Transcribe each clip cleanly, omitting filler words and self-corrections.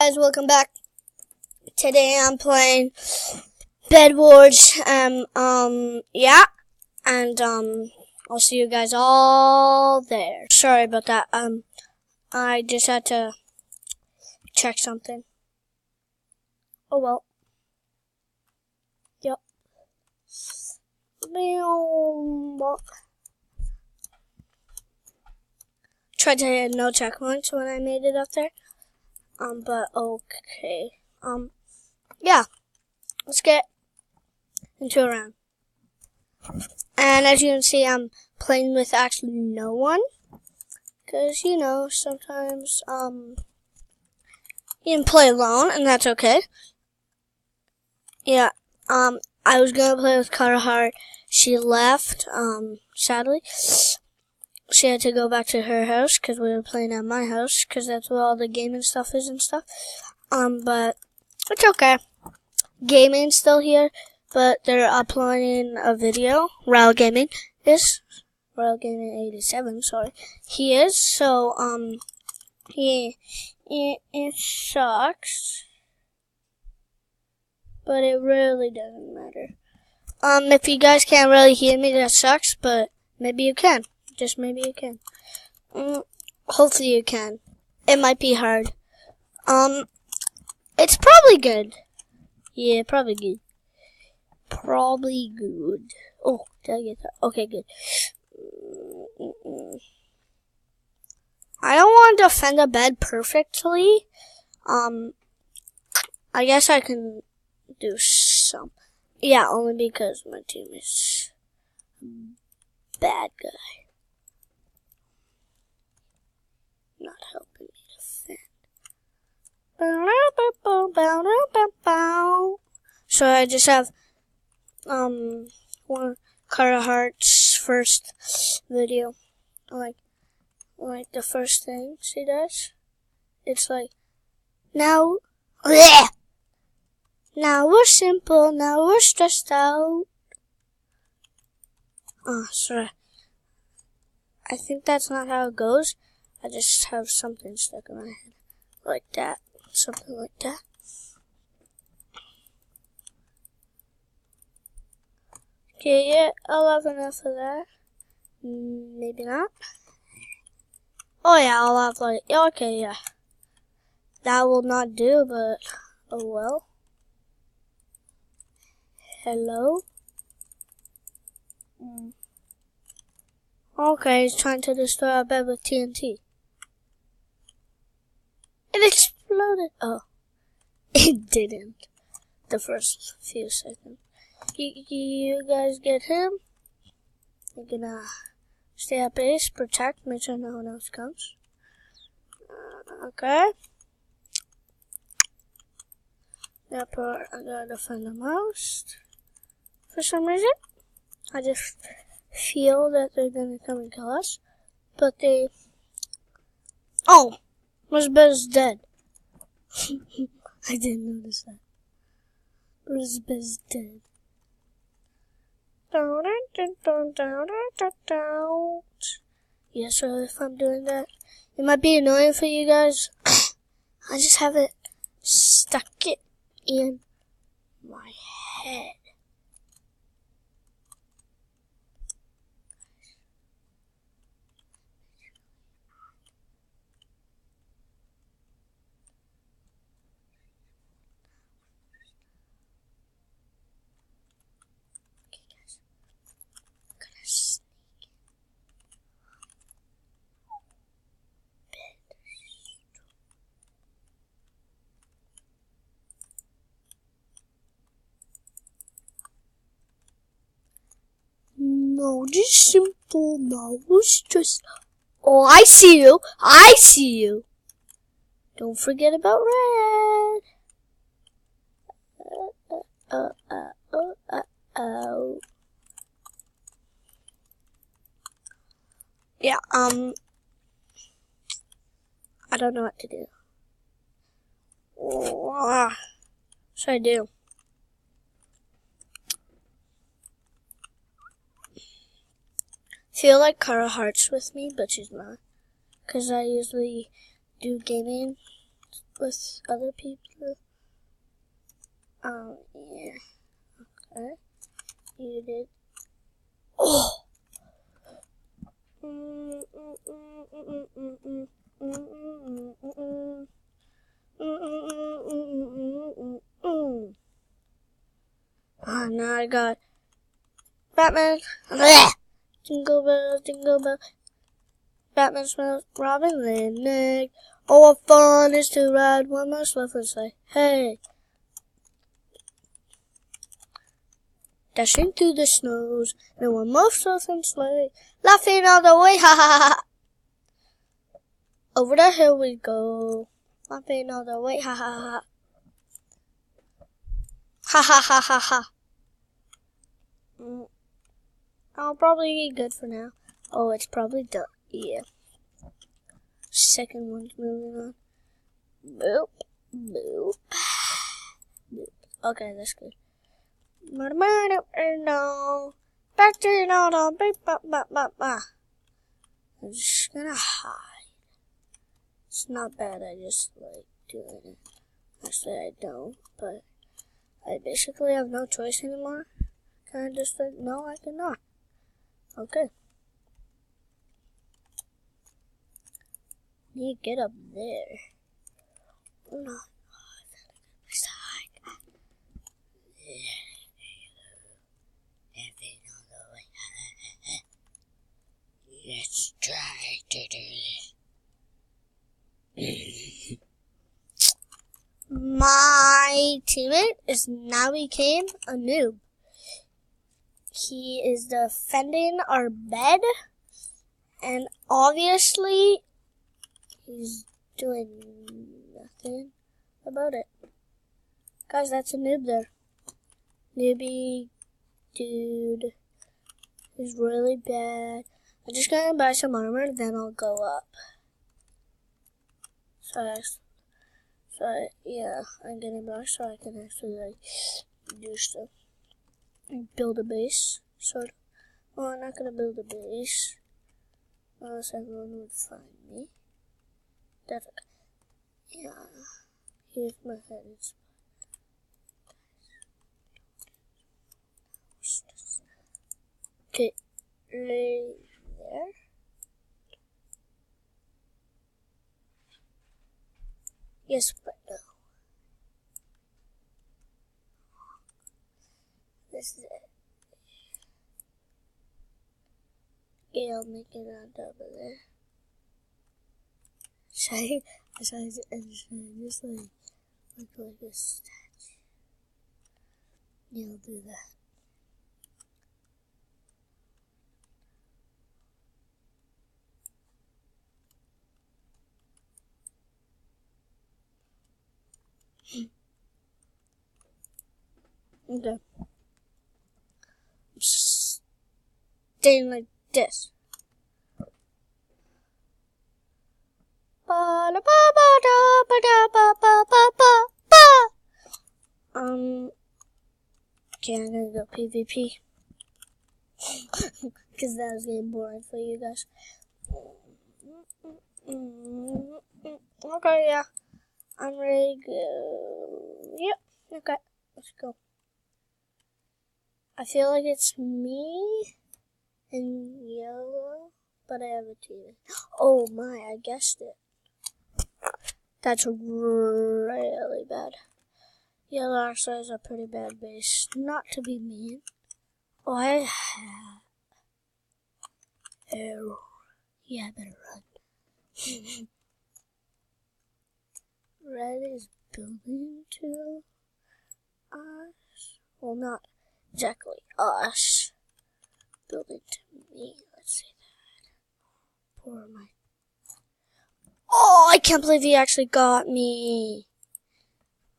Guys, welcome back. Today I'm playing Bed Wars. Yeah, and I'll see you guys all there. Sorry about that. I just had to check something. Oh well. Yep. Tried to hit no checkpoints when I made it up there. But okay. Yeah. Let's get into a round. And as you can see, I'm playing with actually no one. Cause, sometimes, you can play alone, and that's okay. Yeah, I was gonna play with Carter Hart. She left, sadly. She had to go back to her house, cause we were playing at my house, cause that's where all the gaming stuff is and stuff. But it's okay. Gaming's still here, but they're uploading a video. Rail Gaming 87, sorry. He is, so, it sucks. But it really doesn't matter. If you guys can't really hear me, that sucks, but maybe you can. Just maybe you can. Hopefully you can. It might be hard. It's probably good. Yeah, probably good. Probably good. Oh, did I get that? Okay, good. I don't want to defend the bed perfectly. I guess I can do some. Yeah, only because my team is bad guy. Not helping me defend. So I just have one Carter Hart's first video. Like the first thing she does. It's like now bleh! Now we're simple, now we're stressed out. Oh, sorry. I think that's not how it goes. I just have something stuck in my head. Like that. Something like that. Okay, yeah, I'll have enough of that. Maybe not. Oh yeah, I'll have okay, yeah. That will not do, but oh well. Hello? Okay, he's trying to destroy our bed with TNT. It exploded. Oh. It didn't. The first few seconds. You guys get him? You're gonna stay at base, protect, make sure no one else comes. Okay. That part I gotta defend the most. For some reason, I just feel that they're gonna come and kill us. But they... Oh! My bed is dead. I didn't notice that. My bed is dead. Yeah, so if I'm doing that, it might be annoying for you guys. I just have it stuck it in my head. No, just simple. No, it's just... Oh, I see you. I see you. Don't forget about red. Yeah, I don't know what to do. What should I do? Feel like Carter Hart's with me, but she's not. Because I usually do gaming with other people. Yeah. Okay. You did. Oh! Oh, now I got Batman. Jingle bells, jingle bells. Batman smells Robin Lindbergh. Oh, what fun is to ride one more sleigh and sleigh. Hey! Dashing through the snows, and one more sleigh and sleigh. Laughing all the way, ha ha ha! Over the hill we go. Laughing all the way, ha ha ha! Ha ha ha ha ha! I'll probably be good for now. Oh, it's probably done. Yeah. Second one's moving on. Boop, boop, boop. Okay, that's good. No. Back to your auto. I'm just gonna hide. It's not bad. I just like doing it. Actually, I don't, but I basically have no choice anymore. Can I just like, no, I cannot. Okay. You get up there. No. Let's try to do this. My teammate is now became a noob. He is defending our bed, and obviously he's doing nothing about it. Guys, that's a noob there. Newbie dude is really bad. I'm just gonna buy some armor, then I'll go up. So yeah, I'm getting back so I can actually like do stuff. Build a base, sort of. Well, I'm not gonna build a base unless everyone would find me. That's okay. Yeah. Here's my head. Okay, right there. Yes, but no. This is it. Okay, I'll make it on top of there. Should I just like look like a statue? Yeah, I'll do that. Okay. I'm staying like this. Okay, I'm gonna go PvP. Because that was getting boring for you guys. Okay, yeah. I'm ready to go. Yep, okay. Let's go. I feel like it's me in yellow, but I have a team. Oh my, I guessed it. That's really bad. Yellow actually is a pretty bad base. Not to be mean. Oh, I have arrow. Yeah, I better run. Red is building to us. Well, not exactly us. Building to me. Let's say that. Poor my. Oh, I can't believe he actually got me.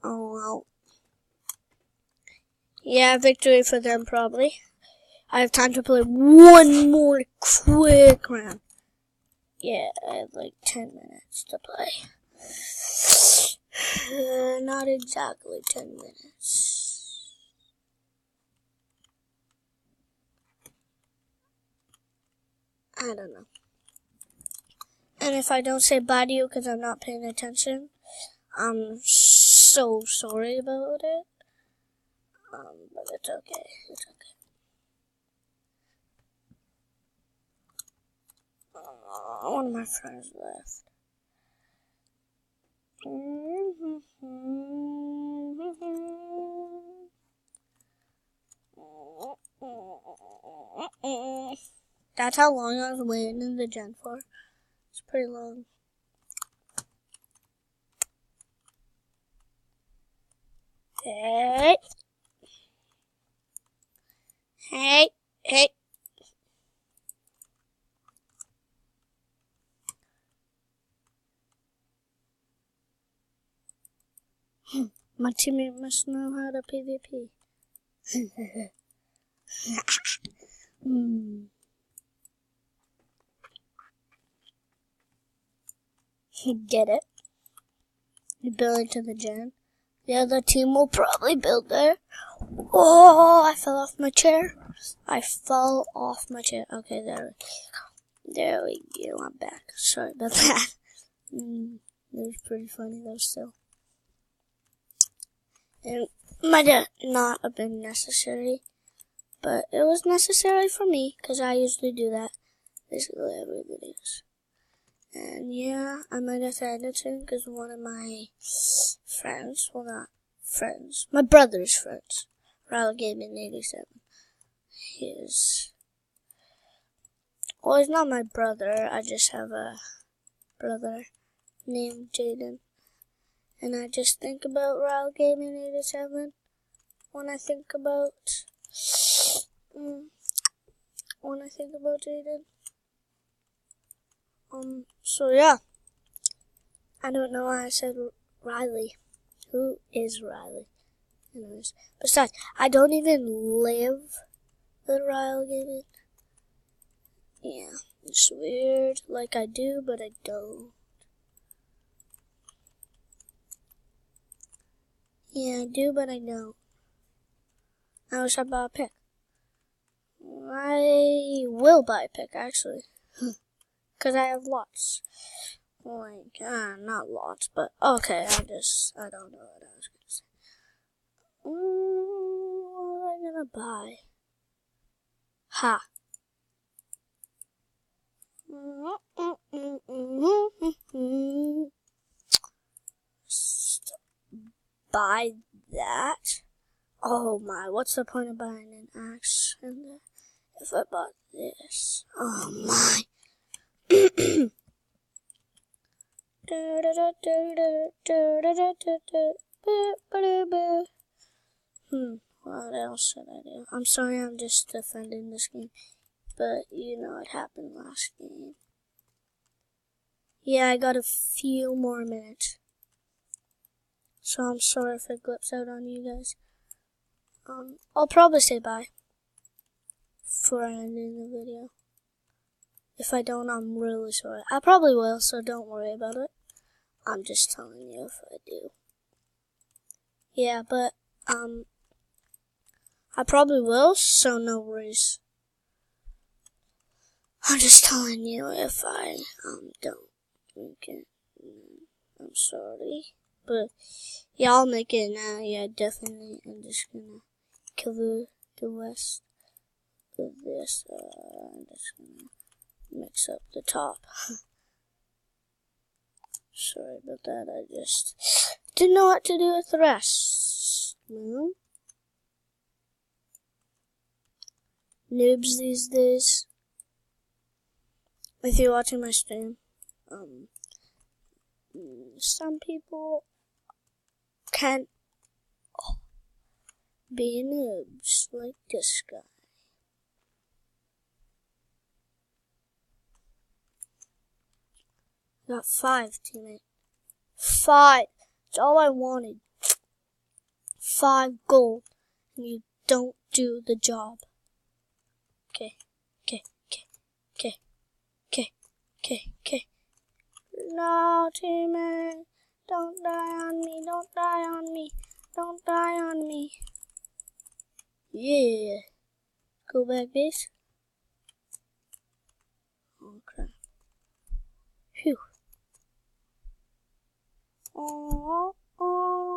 Oh, well. Yeah, victory for them, probably. I have time to play one more quick round. Yeah, I have like 10 minutes to play. Not exactly 10 minutes. I don't know. And if I don't say bye to you because I'm not paying attention, I'm so sorry about it. But it's okay. It's okay. One of my friends left. That's how long I was waiting in the gen for. It's pretty long. Hey. Hey. Hey. My teammate must know how to PvP. Get it? You build into the gen. The other team will probably build there. Oh, I fell off my chair. Okay, there we go. I'm back. Sorry about that. It was pretty funny though still. It might not have been necessary, but it was necessary for me, because I usually do that basically every videos. And yeah, I might have to edit it because one of my friends, well not friends, my brother's friends, Riley Gaming 87, he's not my brother, I just have a brother named Jaden. And I just think about Riley Gaming 87 when I think about Jaden. So yeah. I don't know why I said Riley. Who is Riley? Anyways, besides, I don't even live with Riley Gaming. Yeah, it's weird. Like I do, but I don't. Yeah, I do, but I don't. I wish I bought a pick. I will buy a pick, actually. Because I have lots. Like, not lots, but okay, I don't know what I was going to say. What am I going to buy? Ha. Buy that? Oh my, what's the point of buying an axe if I bought this? Oh my. What else should I do? I'm sorry, I'm just defending this game, but you know what happened last game. Yeah, I got a few more minutes, so I'm sorry if it glips out on you guys. I'll probably say bye before ending the video. If I don't, I'm really sorry. I probably will, so don't worry about it. I'm just telling you if I do. Yeah, but, I probably will, so no worries. I'm just telling you if I, don't make it. I'm sorry. But, yeah, I'll make it now. Yeah, definitely. I'm just gonna kill the rest of this. I'm just gonna mix up the top. Sorry about that. I just didn't know what to do with the rest. Noobs these days. If you're watching my stream, some people can't be noobs like this guy. Got 5, teammate. 5. That's all I wanted. 5 gold. And you don't do the job. Okay. No, teammate. Don't die on me. Don't die on me. Don't die on me. Yeah. Go back, base. Oh, crap. Phew. Oh, oh,